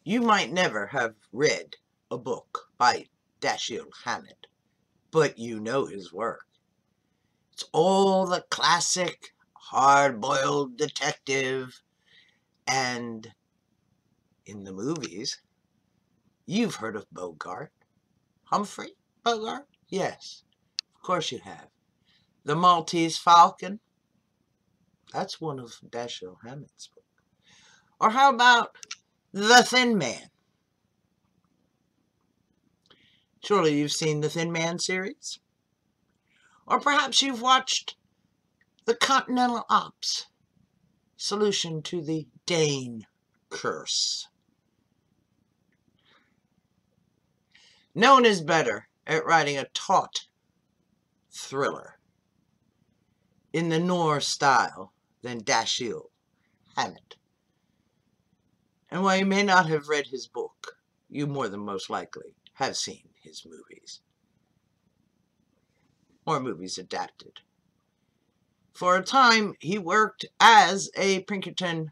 You might never have read a book by Dashiell Hammett, but you know his work. It's all the classic hard-boiled detective, and in the movies, you've heard of Bogart. Humphrey Bogart? Yes, of course you have. The Maltese Falcon? That's one of Dashiell Hammett's books. Or how about The Thin Man? Surely you've seen the Thin Man series? Or perhaps you've watched the Continental Ops solution to the Dain Curse. No one is better at writing a taut thriller in the noire style than Dashiell Hammett. And while you may not have read his book, you more than most likely have seen his movies, or movies adapted. For a time, he worked as a Pinkerton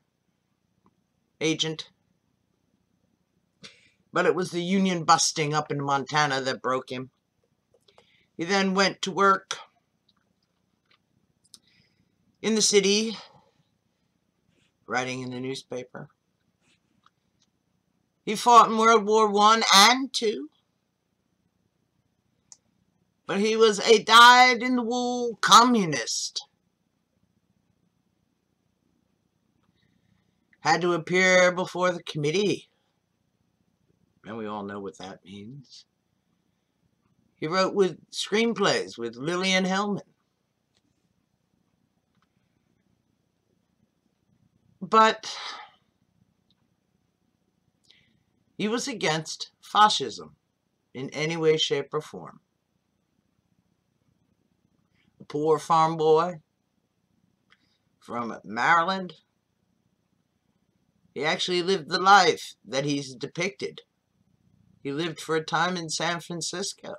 agent, but it was the union busting up in Montana that broke him. He then went to work in the city, writing in the newspaper. He fought in World War I and II. But he was a dyed-in-the-wool communist. Had to appear before the committee. And we all know what that means. He wrote screenplays with Lillian Hellman. But he was against fascism in any way, shape, or form. A poor farm boy from Maryland. He actually lived the life that he's depicted. He lived for a time in San Francisco.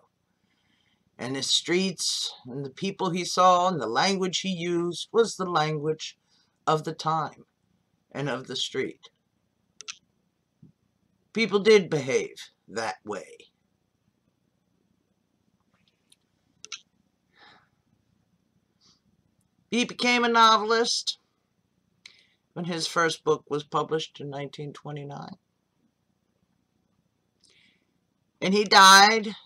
And the streets and the people he saw and the language he used was the language of the time and of the street. People did behave that way. He became a novelist when his first book was published in 1929. And he died.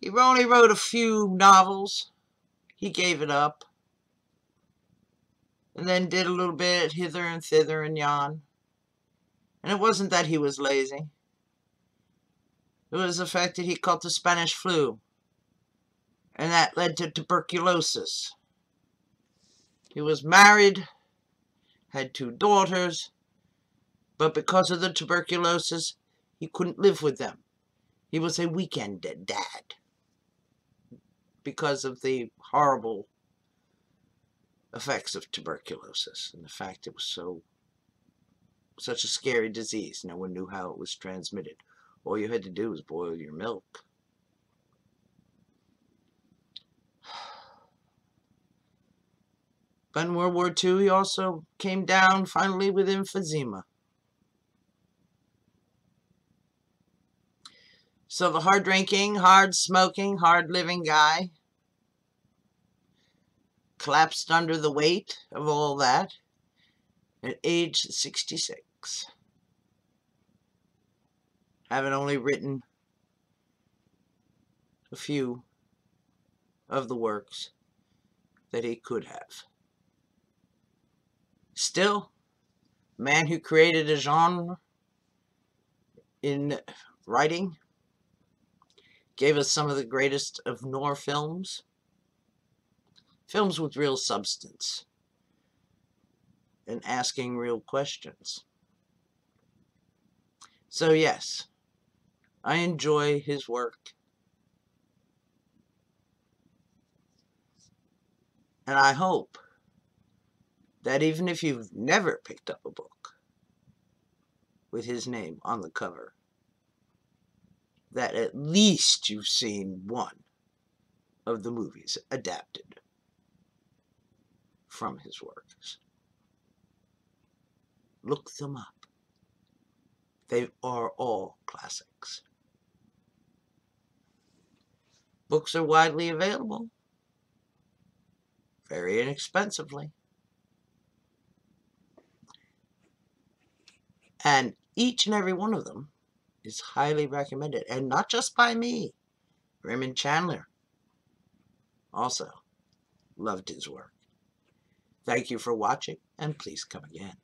He only wrote a few novels. He gave it up. And then did a little bit hither and thither and yon. And it wasn't that he was lazy. It was the fact that he caught the Spanish flu. And that led to tuberculosis. He was married, had 2 daughters, but because of the tuberculosis, he couldn't live with them. He was a weekend dad because of the horrible effects of tuberculosis and the fact it was such a scary disease. No one knew how it was transmitted. All you had to do was boil your milk. But in World War II, he also came down finally with emphysema. So the hard-drinking, hard-smoking, hard-living guy collapsed under the weight of all that at age 66, having only written a few of the works that he could have. Still, a man who created a genre in writing, gave us some of the greatest of noir films. Films with real substance and asking real questions. So yes, I enjoy his work. And I hope that even if you've never picked up a book with his name on the cover, that at least you've seen one of the movies adapted from his works. Look them up. They are all classics. Books are widely available, very inexpensively. And each and every one of them is highly recommended. And not just by me. Raymond Chandler also loved his work. Thank you for watching, and please come again.